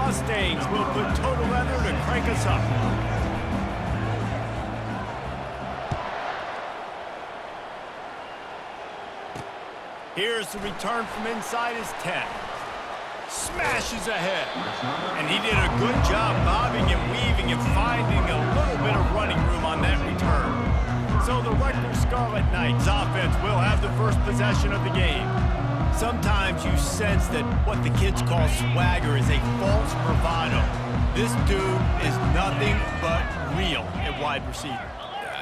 Mustangs will put total leather to crank us up. Here's the return from inside his 10. Smashes ahead. And he did a good job bobbing and weaving and finding a little bit of running room on that return. So the Rutgers Scarlet Knights offense will have the first possession of the game. Sometimes you sense that what the kids call swagger is a false bravado. This dude is nothing but real at wide receiver.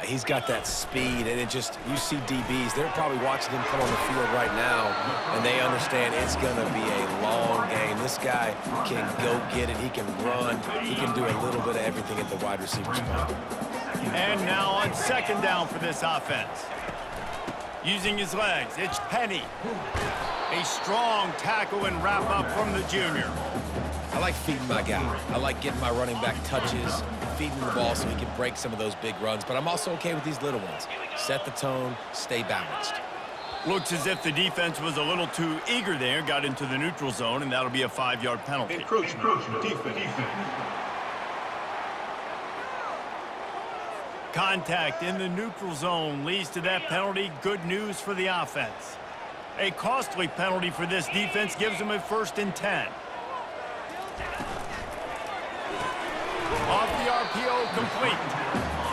He's got that speed, and you see DBs, they're probably watching him come on the field right now, and they understand it's going to be a long game. This guy can go get it. He can run. He can do a little bit of everything at the wide receiver spot. And now on second down for this offense. Using his legs, it's Penny. A strong tackle and wrap up from the junior. I like feeding my guy. I like getting my running back touches, feeding the ball so he can break some of those big runs, but I'm also okay with these little ones. Set the tone, stay balanced. Looks as if the defense was a little too eager there, got into the neutral zone, and that'll be a 5-yard penalty. Encroachment, defense. Contact in the neutral zone leads to that penalty. Good news for the offense. A costly penalty for this defense gives them a 1st and 10. Off the RPO, complete.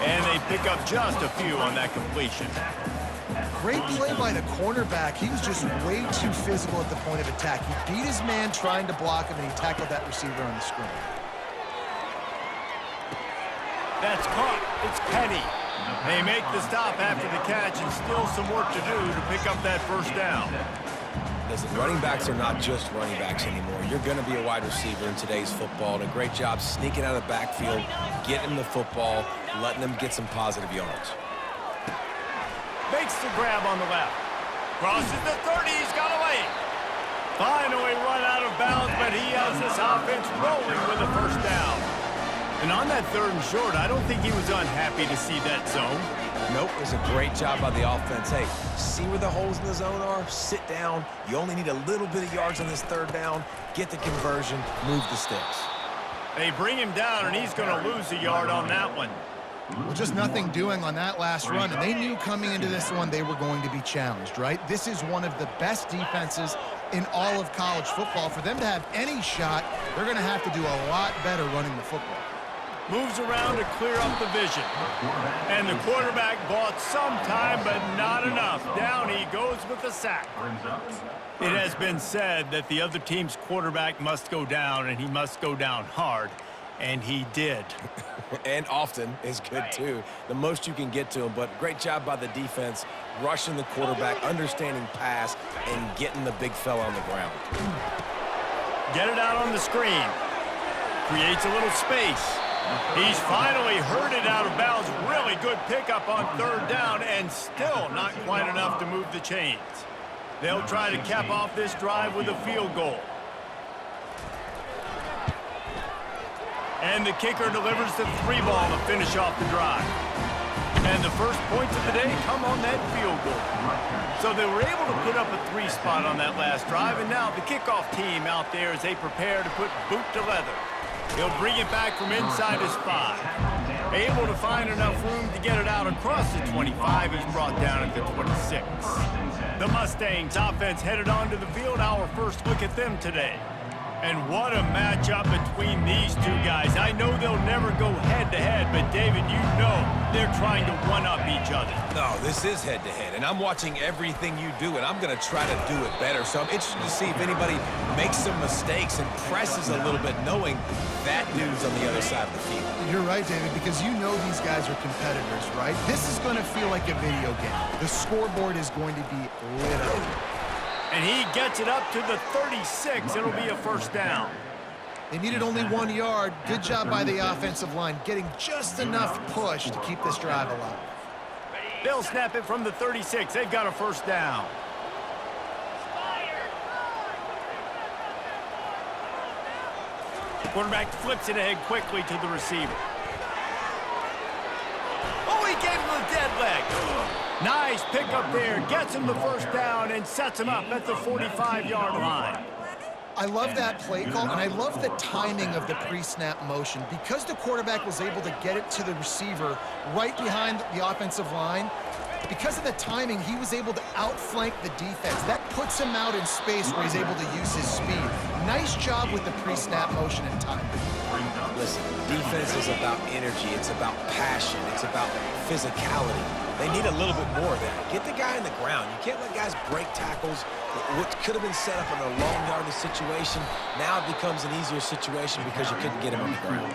And they pick up just a few on that completion. Great play by the cornerback. He was just way too physical at the point of attack. He beat his man trying to block him, and he tackled that receiver on the screen. That's caught. It's Penny. They make the stop after the catch, and still some work to do to pick up that 1st down. Listen, running backs are not just running backs anymore. You're going to be a wide receiver in today's football, and a great job sneaking out of the backfield, getting the football, letting them get some positive yards. Makes the grab on the left. Crosses the 30. He's got away. Finally run out of bounds, but he has this offense rolling with a 1st down. And on that 3rd and short, I don't think he was unhappy to see that zone. Nope, it was a great job by the offense. Hey, see where the holes in the zone are? Sit down. You only need a little bit of yards on this 3rd down. Get the conversion, move the sticks. They bring him down, and he's going to lose a yard on that one. Well, just nothing doing on that last run, and they knew coming into this one they were going to be challenged, right? This is one of the best defenses in all of college football. For them to have any shot, they're going to have to do a lot better running the football. Moves around to clear up the vision. And the quarterback bought some time, but not enough. Down he goes with the sack. It has been said that the other team's quarterback must go down, and he must go down hard. And he did. And often is good, too. The most you can get to him, but great job by the defense, rushing the quarterback, understanding pass, and getting the big fella on the ground. Get it out on the screen. Creates a little space. He's finally herded out of bounds. Really good pickup on 3rd down, and still not quite enough to move the chains. They'll try to cap off this drive with a field goal. And the kicker delivers the 3 ball to finish off the drive. And the first points of the day come on that field goal. So they were able to put up a 3 spot on that last drive, and now the kickoff team out there as they prepare to put boot to leather. He'll bring it back from inside his 5. Able to find enough room to get it out across the 25. He's brought down at the 26. The Mustangs offense headed onto the field. Our first look at them today. And what a matchup between these two guys. I know they'll never go head-to-head, but David, you know they're trying to one-up each other. No, this is head-to-head, and I'm watching everything you do, and I'm going to try to do it better. So I'm interested to see if anybody makes some mistakes and presses a little bit, knowing that dude's on the other side of the field. You're right, David, because you know these guys are competitors, right? This is going to feel like a video game. The scoreboard is going to be lit up. And he gets it up to the 36. It'll be a 1st down. They needed only 1 yard. Good job by the offensive line, getting just enough push to keep this drive alive. They'll snap it from the 36. They've got a 1st down. Quarterback flips it ahead quickly to the receiver. Oh, he gave him a dead leg. Nice pickup there. Gets him the 1st down and sets him up at the 45-yard line. I love that play call, and I love the timing of the pre-snap motion. Because the quarterback was able to get it to the receiver right behind the offensive line, because of the timing, he was able to outflank the defense. That puts him out in space where he's able to use his speed. Nice job with the pre-snap motion and timing. Listen, defense is about energy. It's about passion. It's about physicality. They need a little bit more of that. Get the guy in the ground. You can't let guys break tackles. What could have been set up in a long yardage situation, now it becomes an easier situation because you couldn't get him on the ground.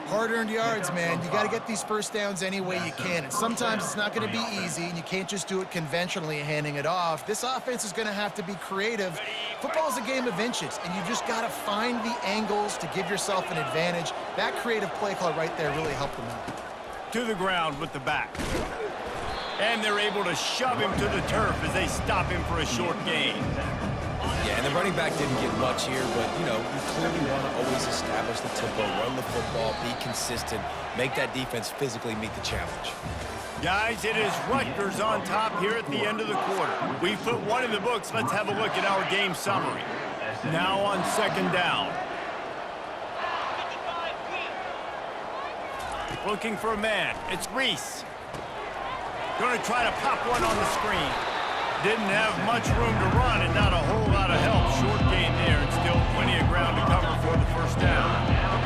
Hard-earned yards, man. You got to get these first downs any way you can. And sometimes it's not going to be easy, and you can't just do it conventionally handing it off. This offense is going to have to be creative. Football is a game of inches, and you just got to find the angles to give yourself an advantage. That creative play call right there really helped them out. To the ground with the back. And they're able to shove him to the turf as they stop him for a short gain. Yeah, and the running back didn't get much here, but, you know, you clearly want to always establish the tempo, run the football, be consistent, make that defense physically meet the challenge. Guys, it is Rutgers on top here at the end of the quarter. We've put one in the books. Let's have a look at our game summary. Now on second down. Looking for a man. It's Reese. Going to try to pop one on the screen. Didn't have much room to run and not a whole lot of help. Short gain there and still plenty of ground to cover for the first down.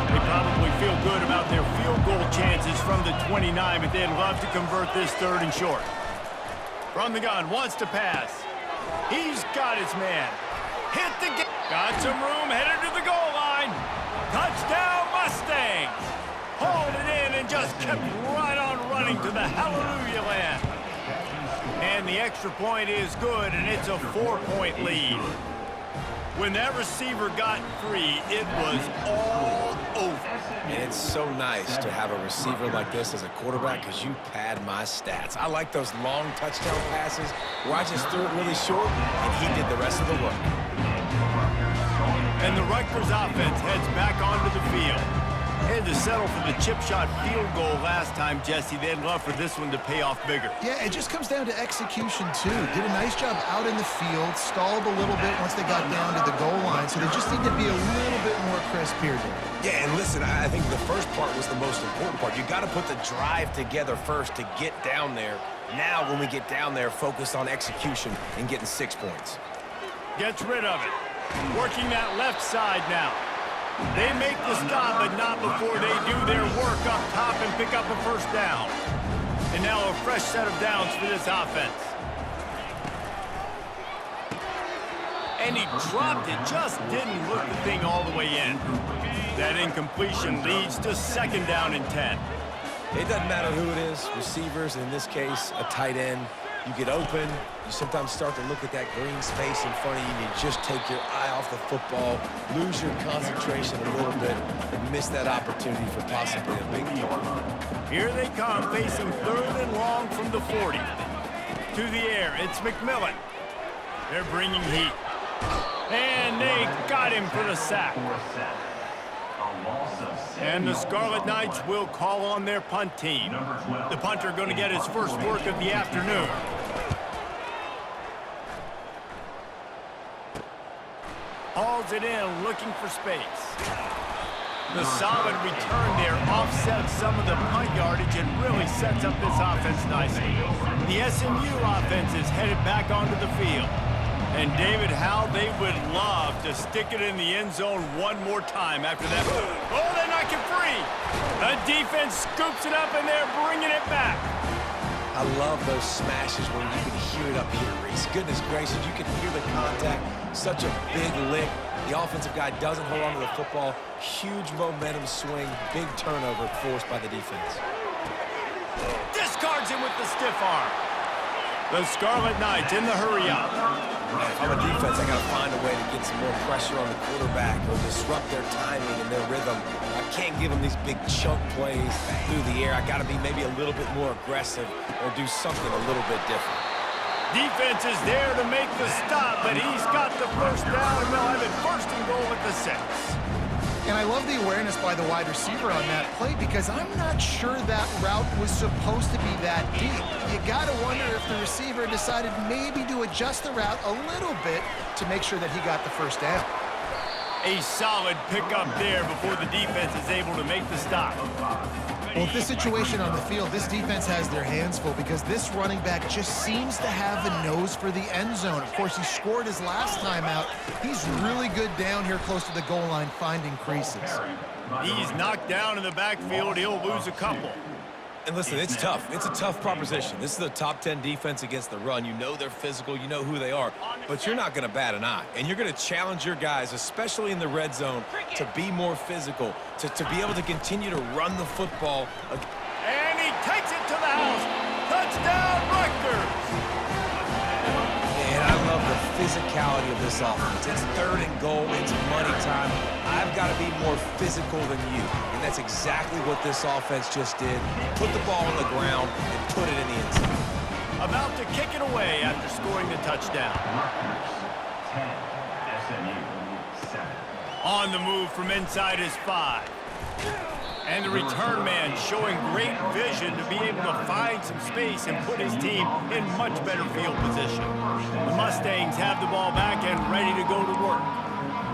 They probably feel good about their field goal chances from the 29, but they'd love to convert this third and short. From the gun, wants to pass. He's got his man. Hit the gate. Got some room, headed to the goal line. Touchdown Mustangs. Hauled it in and just kept right on running to the hallelujah land. And the extra point is good, and it's a 4-point lead. When that receiver got free, it was all over. And it's so nice to have a receiver like this as a quarterback because you pad my stats. I like those long touchdown passes where I just threw it really short, and he did the rest of the work. And the Rutgers offense heads back onto the field. Had to settle for the chip shot field goal last time, Jesse. They'd love for this one to pay off bigger. Yeah, it just comes down to execution, too. Did a nice job out in the field, stalled a little bit once they got down to the goal line, so they just need to be a little bit more crisp here, Dave. Yeah, and listen, I think the first part was the most important part. You got to put the drive together first to get down there. Now, when we get down there, focus on execution and getting 6 points. Gets rid of it. Working that left side now. They make the stop, but not before they do their work up top and pick up a first down. And now a fresh set of downs for this offense. And he dropped it, just didn't look the thing all the way in. That incompletion leads to second down and 10. It doesn't matter who it is, receivers, in this case, a tight end. You get open, you sometimes start to look at that green space in front of you, and you just take your eye off the football, lose your concentration a little bit, and miss that opportunity for possibly a big play. Here they come, facing third and long from the 40. To the air, it's McMillan. They're bringing heat. And they got him for the sack. And the Scarlet Knights will call on their punt team. The punter going to get his first work of the afternoon. Hauls it in, looking for space. The solid return there offsets some of the punt yardage and really sets up this offense nicely. The SMU offense is headed back onto the field. And David, how they would love to stick it in the end zone one more time after that. Oh, they knock it free. The defense scoops it up, and they're bringing it back. I love those smashes when you can hear it up here, Reese. Goodness gracious, you can hear the contact. Such a big lick. The offensive guy doesn't hold on to the football. Huge momentum swing. Big turnover forced by the defense. Discards him with the stiff arm. The Scarlet Knights in the hurry-up. If I'm a defense, I got to find a way to get some more pressure on the quarterback or disrupt their timing and their rhythm. I can't give them these big chunk plays through the air. I got to be maybe a little bit more aggressive or do something a little bit different. Defense is there to make the stop, but he's got the first down, and they'll have it first and goal at the 6. And I love the awareness by the wide receiver on that play because I'm not sure that route was supposed to be that deep. You got to wonder if the receiver decided maybe to adjust the route a little bit to make sure that he got the first down. A solid pickup there before the defense is able to make the stop. Well, with this situation on the field, this defense has their hands full because this running back just seems to have a nose for the end zone. Of course, he scored his last time out. He's really good down here close to the goal line finding creases. He's knocked down in the backfield. He'll lose a couple. And listen, it's tough. It's a tough proposition. This is the top 10 defense against the run. You know they're physical. You know who they are. But you're not going to bat an eye. And you're going to challenge your guys, especially in the red zone, to be more physical, to be able to continue to run the football. And he takes it to the house. Touchdown, Rutgers. And I love the physicality of this offense. It's 3rd and goal. It's money time. I've got to be more physical than you. And that's exactly what this offense just did. Put the ball on the ground and put it in the end zone. About to kick it away after scoring the touchdown. On the move from inside his 5. And the return man showing great vision to be able to find some space and put his team in much better field position. The Mustangs have the ball back and ready to go to work.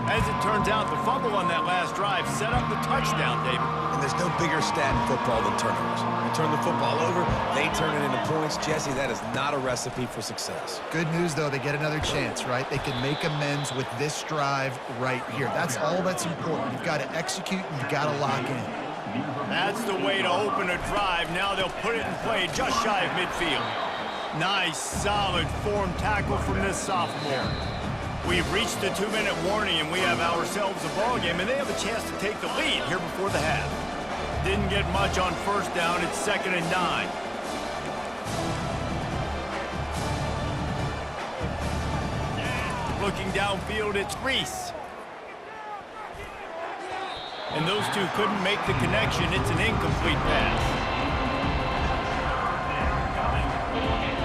As it turns out, the fumble on that last drive set up the touchdown, David. And there's no bigger stat in football than turnovers. You turn the football over, they turn it into points. Jesse, that is not a recipe for success. Good news, though, they get another chance, right? They can make amends with this drive right here. That's all that's important. You've got to execute and you've got to lock in. That's the way to open a drive. Now they'll put it in play just shy of midfield. Nice, solid form tackle from this sophomore. We've reached the 2-minute warning, and we have ourselves a ball game, and they have a chance to take the lead here before the half. Didn't get much on first down. It's 2nd and 9. Looking downfield, it's Reese. And those two couldn't make the connection. It's an incomplete pass.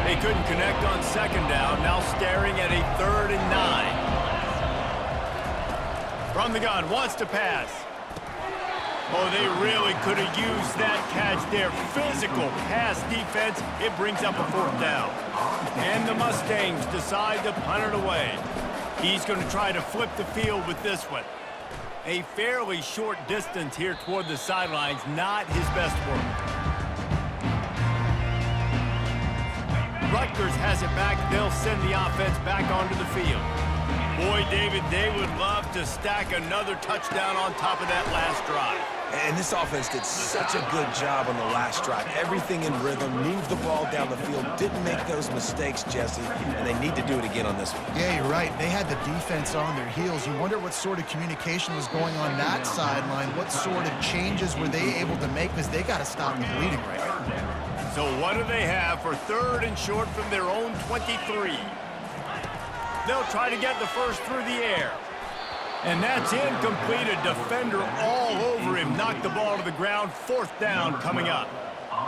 They couldn't connect on 2nd down. Now staring at a 3rd and 9. From the gun, wants to pass. Oh, they really could have used that catch there. Physical pass defense. It brings up a 4th down. And the Mustangs decide to punt it away. He's going to try to flip the field with this one. A fairly short distance here toward the sidelines, not his best work. Rutgers has it back. They'll send the offense back onto the field. Boy, David, they would love to stack another touchdown on top of that last drive. And this offense did such a good job on the last drive. Everything in rhythm, moved the ball down the field, didn't make those mistakes, Jesse, and they need to do it again on this one. Yeah, you're right. They had the defense on their heels. You wonder what sort of communication was going on that sideline. What sort of changes were they able to make? Because they got to stop the bleeding right now. So what do they have for 3rd and short from their own 23? They'll try to get the first through the air. And that's incomplete. A defender all over him. Knocked the ball to the ground. 4th down coming up.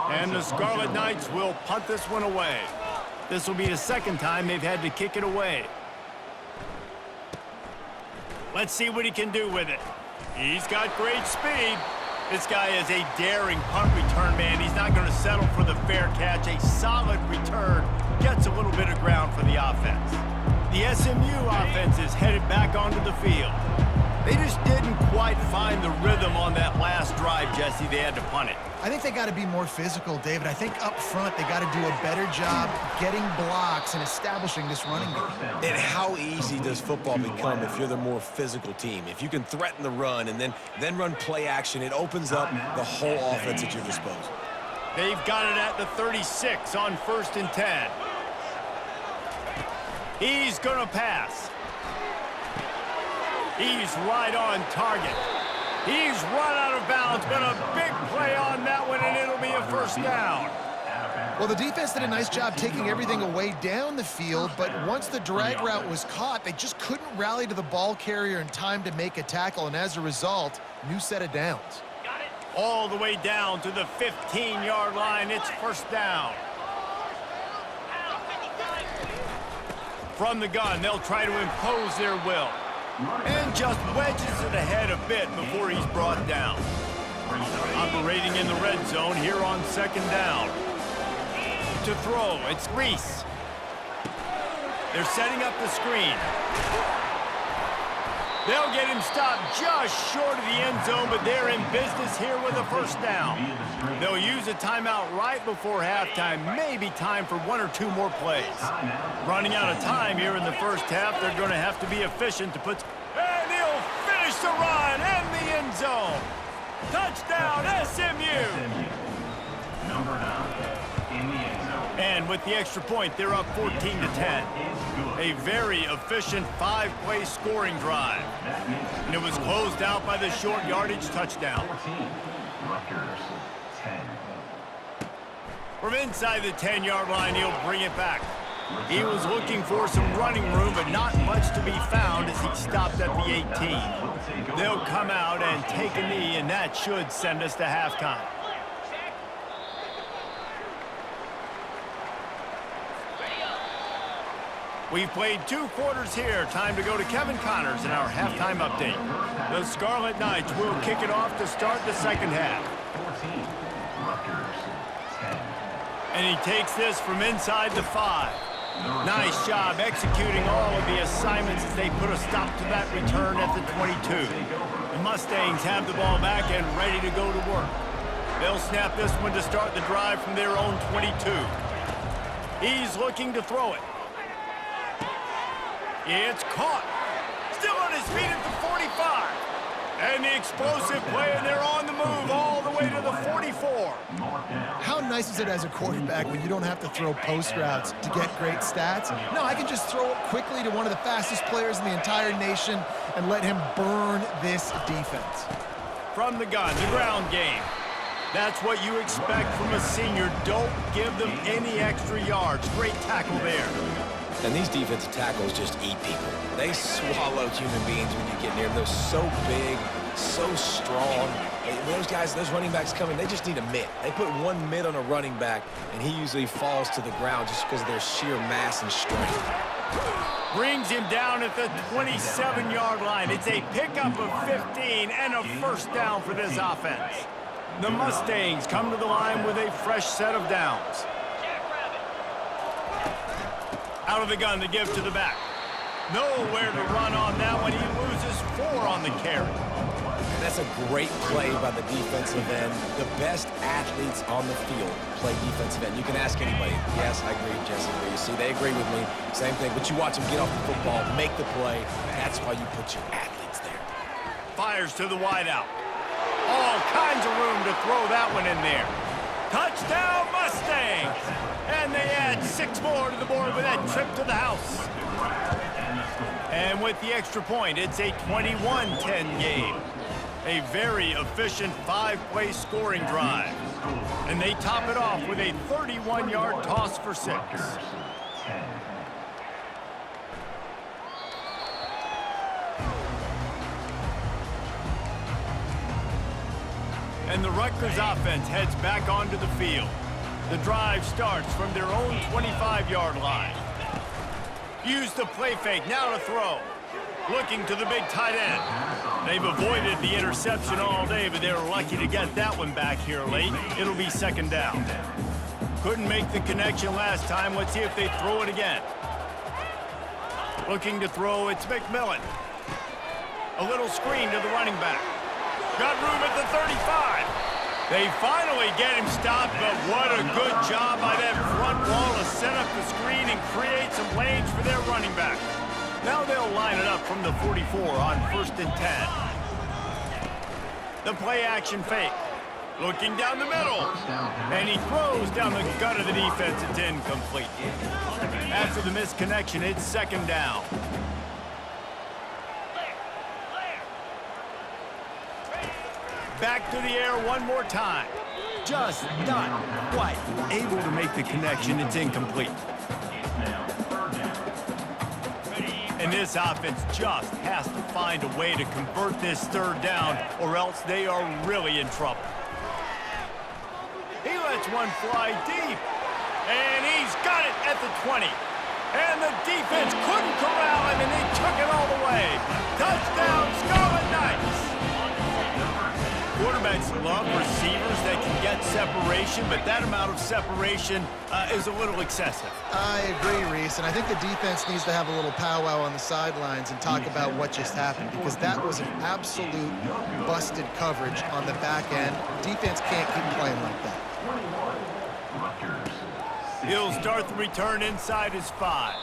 And the Scarlet Knights will punt this one away. This will be the 2nd time they've had to kick it away. Let's see what he can do with it. He's got great speed. This guy is a daring punt return man. He's not going to settle for the fair catch. A solid return. Gets a little bit of ground for the offense. The SMU offense is headed back onto the field. They just didn't quite find the rhythm on that last drive, Jesse. They had to punt it. I think they got to be more physical, David. I think up front they got to do a better job getting blocks and establishing this running game. And how easy does football become if you're the more physical team? If you can threaten the run and then run play action, it opens up the whole offense at your disposal. They've got it at the 36 on 1st and 10. He's going to pass. He's right on target. He's run out of bounds, but a big play on that one, and it'll be a 1st down. Well, the defense did a nice job taking everything away down the field, but once the drag route was caught, they just couldn't rally to the ball carrier in time to make a tackle, and as a result, new set of downs. All the way down to the 15-yard line. It's 1st down. From the gun, they'll try to impose their will. And just wedges it ahead a bit before he's brought down. Operating in the red zone here on 2nd down. To throw, it's Reese. They're setting up the screen. They'll get him stopped just short of the end zone, but they're in business here with a first down. They'll use a timeout right before halftime, maybe time for 1 or 2 more plays. Running out of time here in the first half, they're going to have to be efficient to put... And he'll finish the run and the end zone. Touchdown, SMU! Number 9 in the end zone. And with the extra point, they're up 14-10. A very efficient 5-play scoring drive. And it was closed out by the short yardage touchdown. 14. Rutgers 10. From inside the 10-yard line, he'll bring it back. He was looking for some running room, but not much to be found as he stopped at the 18. They'll come out and take a knee, and that should send us to halftime. We've played 2 quarters here. Time to go to Kevin Connors in our halftime update. The Scarlet Knights will kick it off to start the second half. 14. Rutgers 10. And he takes this from inside the 5. Nice job executing all of the assignments as they put a stop to that return at the 22. The Mustangs have the ball back and ready to go to work. They'll snap this one to start the drive from their own 22. He's looking to throw it. It's caught. Still on his feet at the 45. And the explosive play, and they're on the move all the way to the 44. How nice is it as a quarterback when you don't have to throw post routes to get great stats? No, I can just throw it quickly to one of the fastest players in the entire nation and let him burn this defense. From the gun, the ground game. That's what you expect from a senior. Don't give them any extra yards. Great tackle there. And these defensive tackles just eat people. They swallow human beings when you get near them. They're so big, so strong. And those guys, those running backs coming, they just need a mitt. They put one mitt on a running back, and he usually falls to the ground just because of their sheer mass and strength. Brings him down at the 27-yard line. It's a pickup of 15 and a first down for this offense. The Mustangs come to the line with a fresh set of downs. Out of the gun to give to the back. Nowhere to run on that one. He loses 4 on the carry. And that's a great play by the defensive end. The best athletes on the field play defensive end. You can ask anybody. Yes, I agree, Jesse. You see, they agree with me. Same thing. But you watch them get off the football, make the play. That's why you put your athletes there. Fires to the wideout. All kinds of room to throw that one in there. Touchdown, Mustangs! And they add 6 more to the board with that trip to the house. And with the extra point, it's a 21-10 game. A very efficient 5-play scoring drive. And they top it off with a 31-yard toss for 6. And the Rutgers offense heads back onto the field. The drive starts from their own 25-yard line. Use the play fake, now to throw. Looking to the big tight end. They've avoided the interception all day, but they were lucky to get that one back here late. It'll be second down. Couldn't make the connection last time. Let's see if they throw it again. Looking to throw, it's McMillan. A little screen to the running back. Got room at the 35. They finally get him stopped, but what a good job by that front wall to set up the screen and create some lanes for their running back. Now they'll line it up from the 44 on 1st and 10. The play action fake. Looking down the middle. And he throws down the gut of the defense. It's incomplete. After the misconnection, it's second down. Back to the air one more time. Just not quite able to make the connection. It's incomplete. And this offense just has to find a way to convert this third down, or else they are really in trouble. He lets one fly deep. And he's got it at the 20. And the defense couldn't corral him, and they took it all the way. Touchdown, Scarlet Knights! Quarterback Quarterbacks love receivers that can get separation, but that amount of separation is a little excessive. I agree, Reese, and I think the defense needs to have a little powwow on the sidelines and talk about what just happened, because that was an absolute busted coverage on the back end. Defense can't keep playing like that. He'll start the return inside his 5.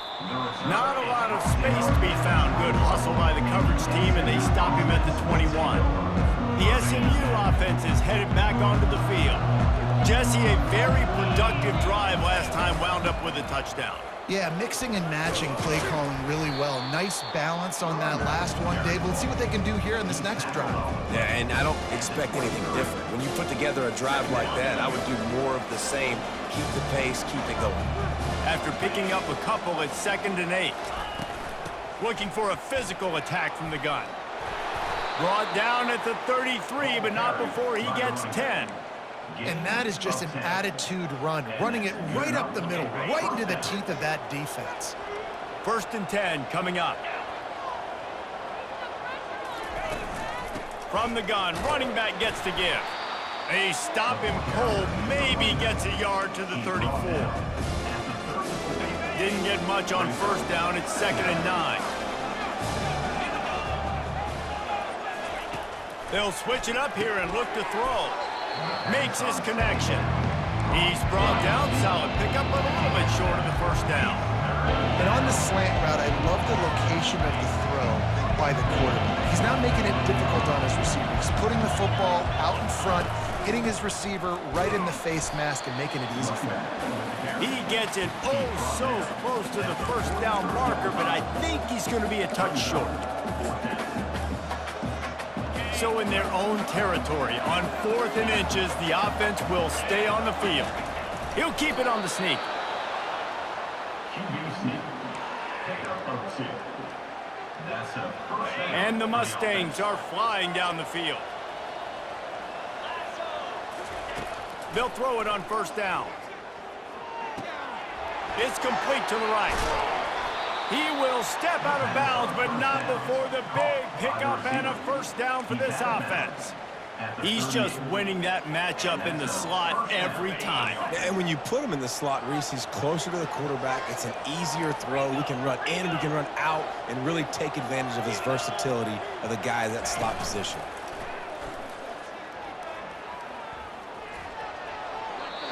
Not a lot of space to be found. Good hustle by the coverage team, and they stop him at the 21. The SMU offense is headed back onto the field. Jesse, a very productive drive last time, wound up with a touchdown. Yeah, mixing and matching play calling really well. Nice balance on that last one, Dave. Let's see what they can do here in this next drive. Yeah, and I don't expect anything different. When you put together a drive like that, I would do more of the same. Keep the pace, keep it going. After picking up a couple at 2nd and 8. Looking for a physical attack from the gun. Brought down at the 33, but not before he gets 10. And that is just an attitude run, running it right up the middle, right into the teeth of that defense. 1st and 10 coming up. From the gun, running back gets to give. They stop him cold, maybe gets a yard to the 34. Didn't get much on 1st down, it's 2nd and 9. They'll switch it up here and look to throw. Makes his connection. He's brought down, solid pickup, but a little bit short of the 1st down. And on the slant route, I love the location of the throw by the quarterback. He's not making it difficult on his receiver. He's putting the football out in front, hitting his receiver right in the face mask and making it easy for him. He gets it oh so close to the 1st down marker, but I think he's going to be a touch short. So in their own territory, on 4th and inches, the offense will stay on the field. He'll keep it on the sneak. And the Mustangs are flying down the field. They'll throw it on 1st down. It's complete to the right. He will step out of bounds, but not before the big pickup and a 1st down for this offense. He's just winning that matchup in the slot every time. And when you put him in the slot, Reese, he's closer to the quarterback. It's an easier throw. We can run in, we can run out, and really take advantage of his versatility of the guy in that slot position.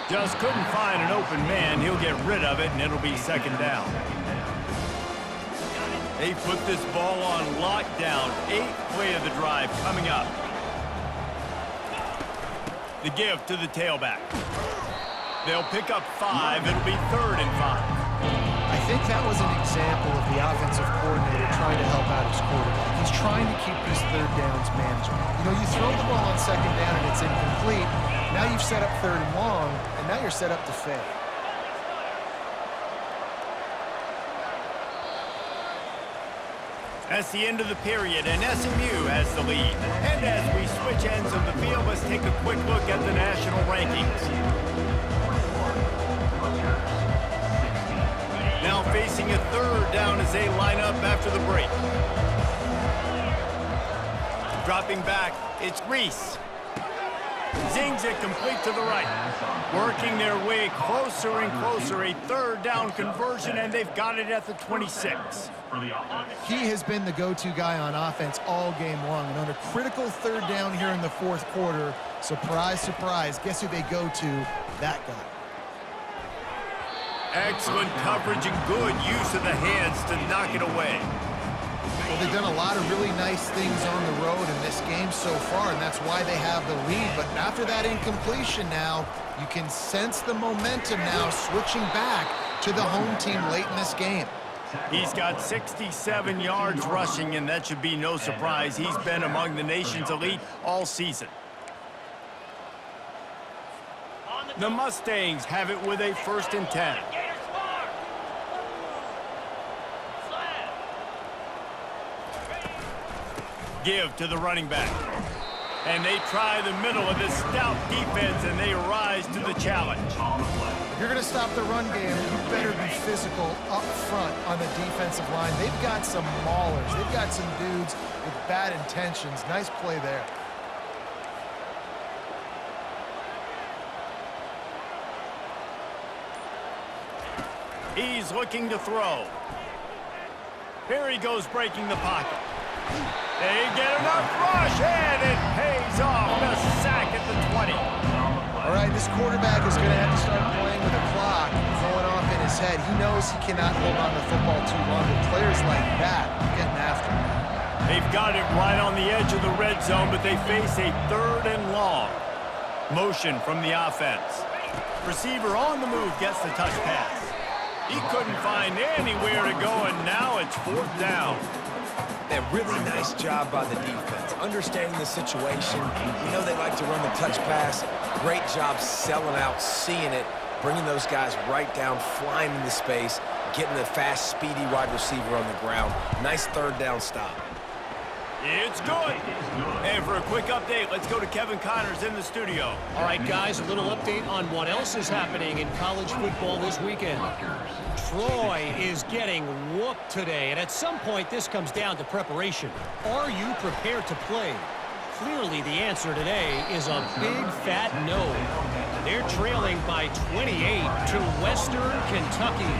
Just couldn't find an open man. He'll get rid of it, and it'll be 2nd down. They put this ball on lockdown. 8th play of the drive coming up. The give to the tailback. They'll pick up 5. It'll be 3rd and 5. I think that was an example of the offensive coordinator trying to help out his quarterback. He's trying to keep his 3rd downs manageable. You know, you throw the ball on 2nd down and it's incomplete. Now you've set up 3rd and long, and now you're set up to fail. That's the end of the period, and SMU has the lead. And as we switch ends of the field, let's take a quick look at the national rankings. Now facing a 3rd down as they line up after the break. Dropping back, it's Reese. Zings it complete to the right. Working their way closer and closer. A 3rd down conversion, and they've got it at the 26. He has been the go-to guy on offense all game long. And on a critical 3rd down here in the 4th quarter, surprise, surprise, guess who they go to? That guy. Excellent coverage and good use of the hands to knock it away. Well, they've done a lot of really nice things on the road in this game so far, and that's why they have the lead. But after that incompletion now, you can sense the momentum now switching back to the home team late in this game. He's got 67 yards rushing, and that should be no surprise. He's been among the nation's elite all season. The Mustangs have it with a 1st and 10. Give to the running back. And they try the middle of this stout defense, and they rise to the challenge. If you're going to stop the run game, you better be physical up front on the defensive line. They've got some maulers. They've got some dudes with bad intentions. Nice play there. He's looking to throw. Here he goes breaking the pocket. They get enough rush, and it pays off. The sack at the 20. All right, this quarterback is going to have to start playing with a clock going off in his head. He knows he cannot hold on to the football too long, but players like that are getting after him. They've got it right on the edge of the red zone, but they face a 3rd and long. Motion from the offense. Receiver on the move gets the touch pass. He couldn't find anywhere to go, and now it's 4th down. A really nice job by the defense, understanding the situation. You know they like to run the touch pass. Great job selling out, seeing it, bringing those guys right down, flying into space, getting the fast, speedy wide receiver on the ground. Nice 3rd down stop. It's good. And for a quick update, let's go to Kevin Connors in the studio. All right, guys, a little update on what else is happening in college football this weekend. Troy is getting whooped today, and at some point this comes down to preparation. Are you prepared to play? Clearly the answer today is a big fat no. They're trailing by 28 to Western Kentucky.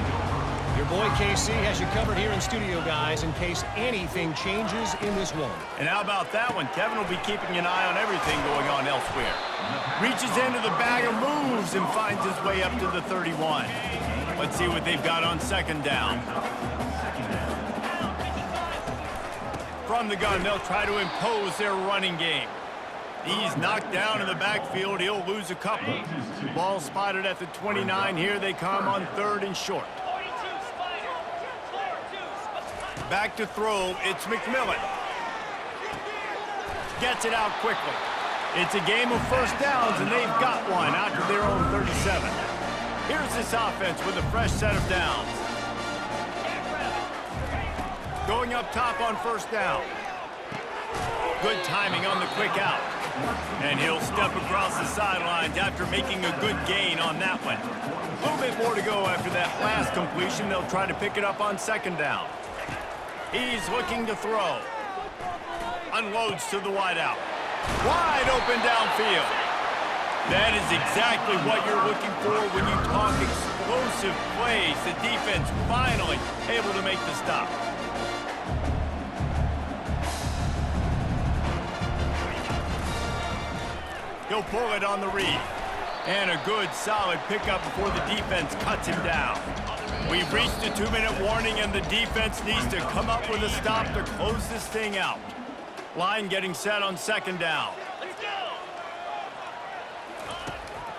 Your boy KC has you covered here in studio, guys, in case anything changes in this one. And how about that one? Kevin will be keeping an eye on everything going on elsewhere. Reaches into the bag of moves and finds his way up to the 31. Let's see what they've got on 2nd down. From the gun, they'll try to impose their running game. He's knocked down in the backfield. He'll lose a couple. Ball spotted at the 29. Here they come on 3rd and short. Back to throw, it's McMillan. Gets it out quickly. It's a game of 1st downs, and they've got one out to their own 37. Here's this offense with a fresh set of downs. Going up top on 1st down. Good timing on the quick out. And he'll step across the sidelines after making a good gain on that one. A little bit more to go after that last completion. They'll try to pick it up on 2nd down. He's looking to throw. Unloads to the wideout. Wide open downfield. That is exactly what you're looking for when you talk explosive plays. The defense finally able to make the stop. He'll pull it on the read. And a good, solid pickup before the defense cuts him down. We've reached a 2-minute warning, and the defense needs to come up with a stop to close this thing out. Line getting set on 2nd down.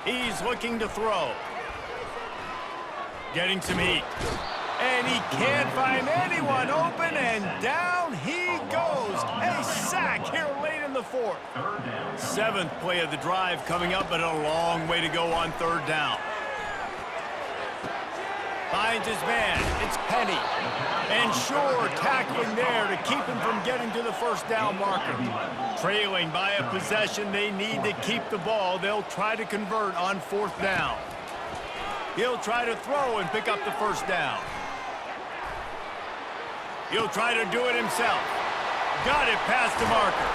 He's looking to throw. Getting some heat. And he can't find anyone open, and down he goes. A sack here late in the 4th. 7th play of the drive coming up, but a long way to go on 3rd down. Finds his man. It's Penny. And Shore tackling there to keep him from getting to the 1st down marker. Trailing by a possession, they need to keep the ball. They'll try to convert on 4th down. He'll try to throw and pick up the 1st down. He'll try to do it himself. Got it past the marker.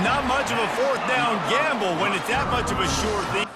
Not much of a 4th down gamble when it's that much of a sure thing.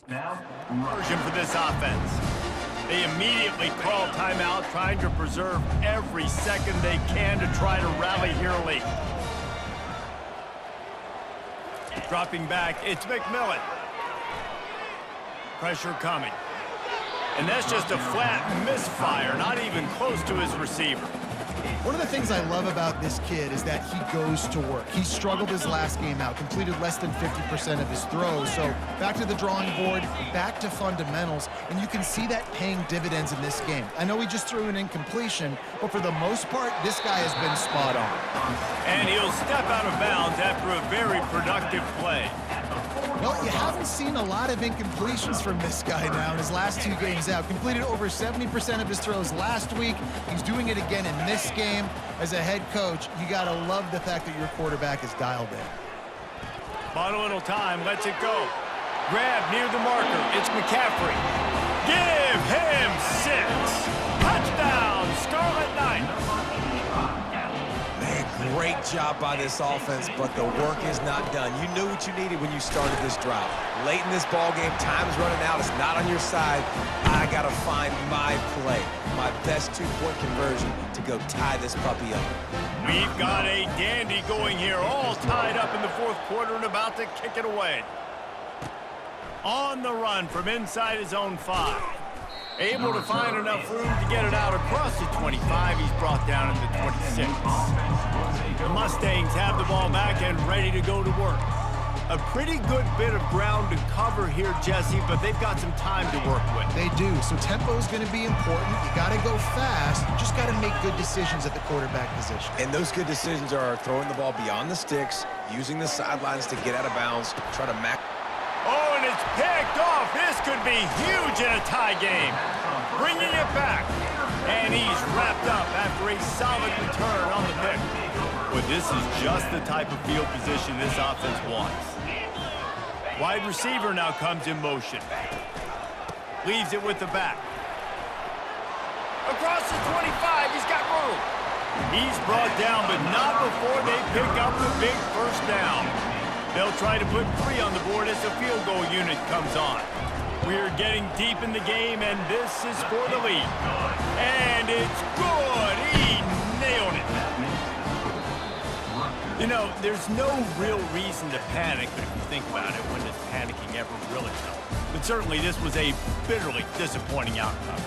Now, Version for this offense. They immediately call timeout, trying to preserve every second they can to try to rally here late. Dropping back, it's McMillan. Pressure coming. And that's just a flat misfire, not even close to his receiver. One of the things I love about this kid is that he goes to work. He struggled his last game out, completed less than 50% of his throws. So back to the drawing board, back to fundamentals, and you can see that paying dividends in this game. I know he just threw an incompletion, but for the most part, this guy has been spot on. And he'll step out of bounds after a very productive play. Well, you haven't seen a lot of incompletions from this guy now in his last 2 games out. Completed over 70% of his throws last week. He's doing it again in this game. As a head coach, you got to love the fact that your quarterback is dialed in. Final time, lets it go. Grab near the marker, it's McCaffrey. Give him 6. Touchdown, Scarlet Knights. Great job by this offense, but the work is not done. You knew what you needed when you started this drive. Late in this ball game, time's running out. It's not on your side. I got to find my play, my best 2-point conversion to go tie this puppy up. We've got a dandy going here, all tied up in the 4th quarter and about to kick it away. On the run from inside his own 5. Able to find enough room to get it out across the 25. He's brought down at the 26. The Mustangs have the ball back and ready to go to work. A pretty good bit of ground to cover here, Jesse, but they've got some time to work with. They do, so tempo is going to be important. You got to go fast. You just got to make good decisions at the quarterback position. And those good decisions are throwing the ball beyond the sticks, using the sidelines to get out of bounds, try to max. Oh, and it's picked off. This could be huge in a tie game. Bringing it back. And he's wrapped up after a solid return on the pick. But this is just the type of field position this offense wants. Wide receiver now comes in motion. Leaves it with the back. Across the 25, he's got room. He's brought down, but not before they pick up the big first down. They'll try to put 3 on the board as the field goal unit comes on. We're getting deep in the game, and this is for the lead. And it's good. He nailed it. You know, there's no real reason to panic, but if you think about it, when does panicking ever really help? But certainly this was a bitterly disappointing outcome.